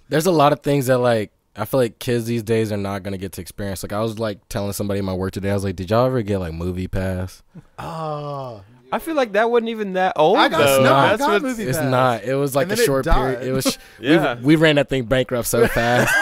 There's a lot of things that like I feel like kids these days are not gonna get to experience. Like I was like telling somebody in my work today, I was like, "Did y'all ever get like MoviePass?" Oh. I feel like that wasn't even that old. I got MoviePass. It's not. It was like a short period. It was. Yeah. we ran that thing bankrupt so fast.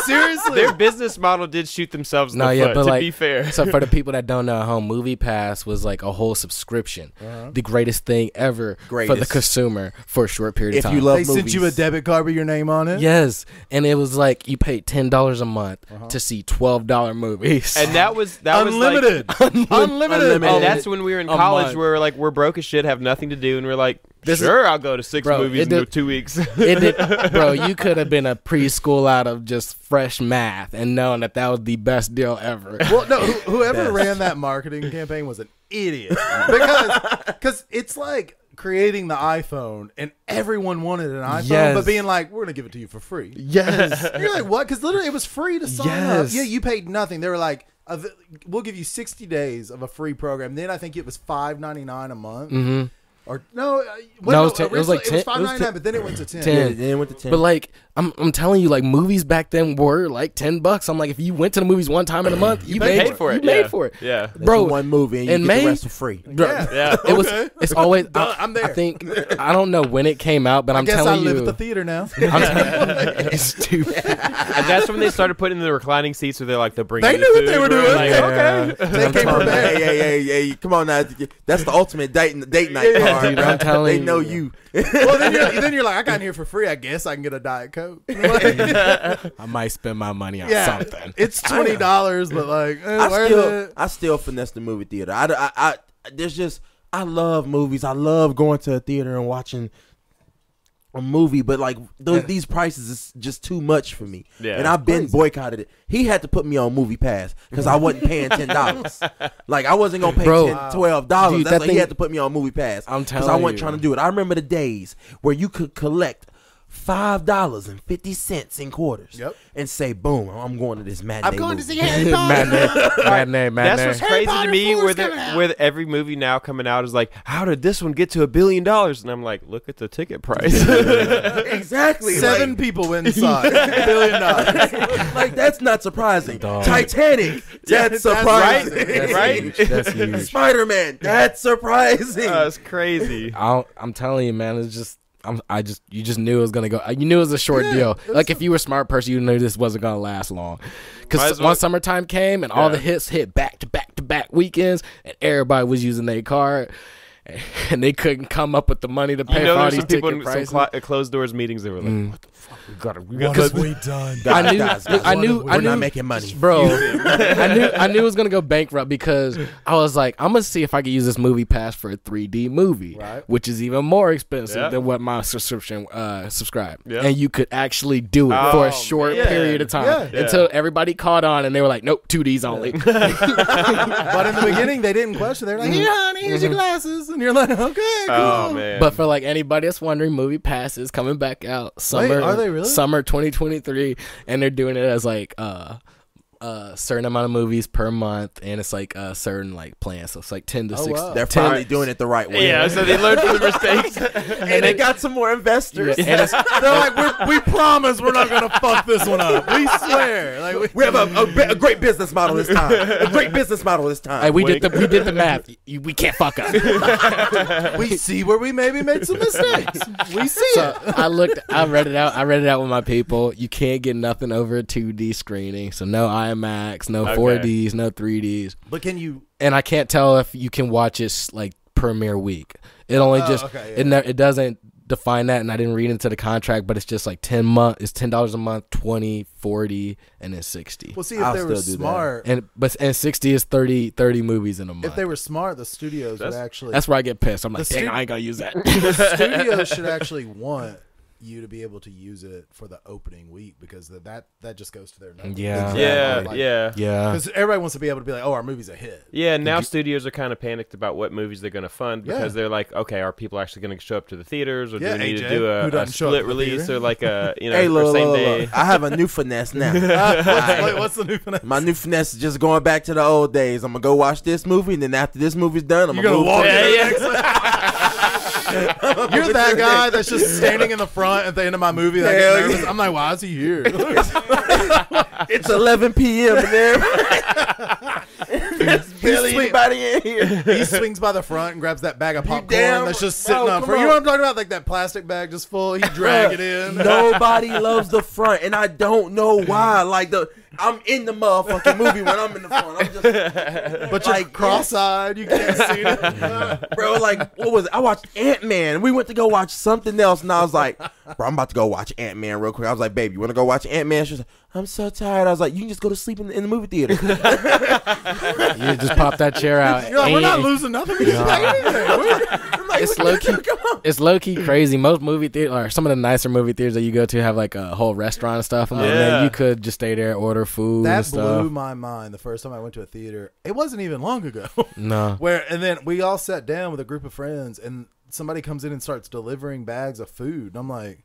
Seriously. Their business model did shoot themselves in the foot, but to like, be fair. So for the people that don't know at home, MoviePass was like a whole subscription, the greatest thing ever for the consumer for a short period of time. If you love They movies. sent you a debit card with your name on it? Yes, and it was like you paid $10 a month to see $12 movies, And that was unlimited. like, Unlimited. and that's when we were in college. Where like we're broke as shit, have nothing to do, and we're like, I'll go to 6 movies in 2 weeks. Bro, you could have been a preschool out of just fresh math and known that was the best deal ever. Well, no, whoever ran that marketing campaign was an idiot because it's like creating the iPhone and everyone wanted an iPhone, but being like, we're gonna give it to you for free. Yes, and you're like, what? Because literally, it was free to sign up. Yeah, you paid nothing. They were like, we'll give you 60 days of a free program. Then I think it was $5.99 a month. Mm-hmm. Or no, it was like 10. It was $5.99, but then it went to 10. Then it went to 10. But like, I'm telling you, like movies back then were like $10. I'm like, if you went to the movies one time in a month, you paid for it. You paid for it. Yeah, bro. One movie and you get the rest for free. Yeah. It was. It's always. I'm there. I think I don't know when it came out, but I'm telling you, I live at the theater now. it's stupid. And that's when they started putting in the reclining seats where they're like, They knew what they were doing. Like, okay. They came from there. Hey, come on now. That's the ultimate date night card. Dude, I'm telling you. They know you. Well, then you're like, I got in here for free. I guess I can get a Diet Coke. I might spend my money on something. It's $20, but like, I still finesse the movie theater. I love movies. I love going to a theater and watching a movie, but like these prices is just too much for me. Yeah. And I've been boycotted it. He had to put me on MoviePass because I wasn't paying $10. Like I wasn't gonna pay $12. Dude, That's like he had to put me on MoviePass. I'm telling you, I wasn't you. trying to do it. I remember the days where you could collect $5.50 in quarters. Yep. And say, boom, I'm going to this matinee. I'm going to movie. see Harry Potter. Matinee. That's what's crazy Potter to me, 4 is where coming out. where every movie now coming out is like, how did this one get to $1 billion? And I'm like, look at the ticket price. Exactly. 7 people went inside. $1 billion. Like that's not surprising. Dog. Titanic, that's surprising. Right? That's huge. Spider-Man, that's surprising. It's crazy. I'm telling you, man. It's just. You just knew it was gonna go. You knew it was a short deal. Like if you were a smart person, you knew this wasn't gonna last long. Because once summertime came and all the hits hit back to back to back weekends, and everybody was using their card, and they couldn't come up with the money to pay for all these people ticket in prices. some closed doors meetings. They were like, "What the fuck? We got What have we done? I knew we're not making money, bro. I knew it was gonna go bankrupt because I was like, I'm gonna see if I could use this MoviePass for a 3D movie, which is even more expensive than what my subscription subscribe. And you could actually do it for a short period of time until everybody caught on and they were like, nope, 2Ds only. But in the beginning, they didn't question. They were like, here, honey, here's your glasses. And you're like, okay, cool. Oh, man. But for like anybody that's wondering, MoviePass is coming back out summer. Wait, are they really? Summer 2023, and they're doing it as like certain amount of movies per month, and it's like a certain like plan, so it's like 10 to 60. They're finally doing it the right way. Yeah, so they learned from the mistakes. And they got some more investors. Yeah, They're like, we promise we're not gonna fuck this one up. We swear. Like We have a great business model this time. A great business model this time. Hey, we did the math. We can't fuck up. we see where we maybe made some mistakes. We see it. I read it out with my people. You can't get nothing over a 2D screening, so no IMAX, no 4Ds, no 3Ds. But can you? And I can't tell if you can watch it like premiere week. It only it doesn't define that, and I didn't read into the contract, but it's just like it's $10 a month, 20, 40, and then 60. Well, see, if they were smart, and 60 is 30 movies in a month. If they were smart, the studios would actually. That's where I get pissed. I'm like, dang, I ain't gonna use that. The studios should actually want you to be able to use it for the opening week, because that just goes to their numbers. Yeah. Because everybody wants to be able to be like, oh, our movie's a hit. Yeah, now studios are kind of panicked about what movies they're going to fund, because they're like, okay, are people actually going to show up to the theaters, or do we need to do a split release, or like a same day? I have a new finesse now. What's the new finesse? My new finesse is just going back to the old days. I'm gonna go watch this movie, and then after this movie's done, I'm gonna walk to in the next one. You're that guy that's just standing in the front at the end of my movie. That I get nervous. I'm like, why is he here? It's 11 p.m. and there's barely anybody in here. He swings by the front and grabs that bag of popcorn that's just sitting up front. You know what I'm talking about? Like that plastic bag just full. He drag it in. Nobody loves the front, and I don't know why. Like I'm in the motherfucking movie when I'm in the front. I'm just, but you're like cross-eyed. You can't see it, bro. Like what was it? I watched Ant-Man. We went to go watch something else, and I was like, bro, I'm about to go watch Ant-Man real quick. I was like, babe, you want to go watch Ant-Man? She was like, I'm so tired. I was like, you can just go to sleep in the movie theater. You just pop that chair out. You're like, we're not losing nothing. We just It's low key crazy. Most movie theaters, or some of the nicer movie theaters that you go to, have like a whole restaurant and stuff. I'm like, man, you could just stay there, order food. That and stuff. blew my mind the first time I went to a theater. It wasn't even long ago. No. And then we all sat down with a group of friends, and somebody comes in and starts delivering bags of food. And I'm like,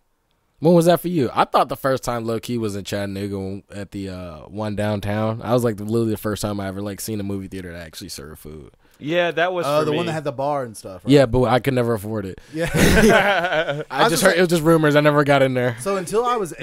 when was that for you? I thought the first time low key was in Chattanooga at the one downtown. I was like literally the first time I ever like seen a movie theater that actually served food. Yeah, that was for the me. one that had the bar and stuff. Right? Yeah, but I could never afford it. Yeah, I just heard it was just rumors. I never got in there. So until I was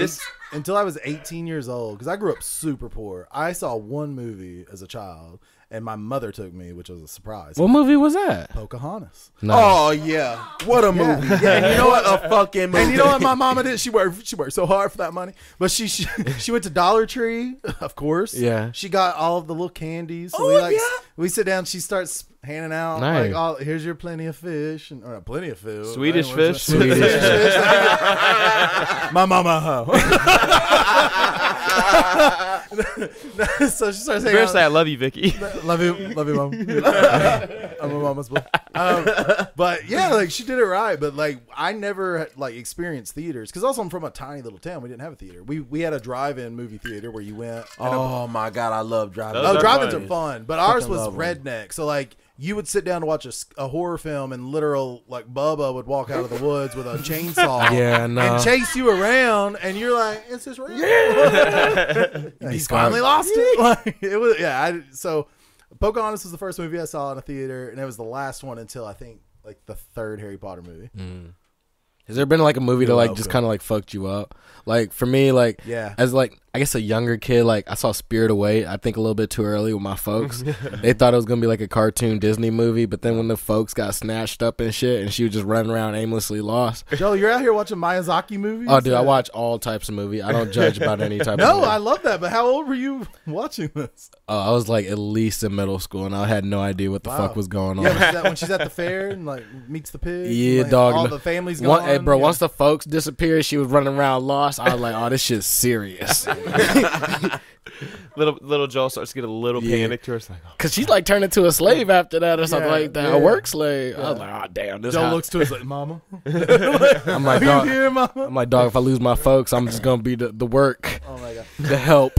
18 years old, because I grew up super poor, I saw one movie as a child, and my mother took me, which was a surprise. What movie was that? Pocahontas. Nice. Oh yeah, what a movie! Yeah. And you know what, a fucking movie. And you know what my mama did? She worked so hard for that money, but she went to Dollar Tree, of course. Yeah. She got all of the little candies. So we sit down. She starts handing out like, "Oh, here's your plenty of fish and plenty of food, Swedish fish, Swedish fish." My mama. So she starts saying, "First, I love you, Vicky. Love you, mom. I'm a mama's boy." But yeah, like she did it right. But like I never like experienced theaters because also I'm from a tiny little town. We didn't have a theater. We had a drive-in movie theater where you went. Oh my god, I love drive-in. Drive-ins are fun, but ours was redneck. So like you would sit down to watch a horror film, and literal like Bubba would walk out of the woods with a chainsaw, and chase you around, and you're like, "Is this real?" Yeah. He's finally lost it. Like it was, so Pocahontas was the first movie I saw in a theater, and it was the last one until I think like the third Harry Potter movie. Has there been like a movie that like just kind of like fucked you up? Like for me, like as like I guess a younger kid, like I saw Spirit Away. I think a little bit too early with my folks. They thought it was gonna be like a cartoon Disney movie, but then when the folks got snatched up and shit, and she was just running around aimlessly lost. Joe, you're out here watching Miyazaki movies? Oh, dude, I watch all types of movies. I don't judge about any type. No, of movie. I love that. But how old were you watching this? I was like at least in middle school, and I had no idea what the fuck was going on. Yeah, when she's at the fair and like meets the pig. Yeah, like, dog. All the family's gone. Hey, bro. Once the folks disappeared, she was running around lost. I was like, oh, this shit's serious. Little Joel starts to get a little panicked to her. Like, cause she's like turned into a slave after that or something like that, a work slave. I was like, oh damn, this. Joel looks to us like, "Mama." I'm like, dog. Here, Mama? I'm like, dog. If I lose my folks, I'm just gonna be the work. Oh my god, the help.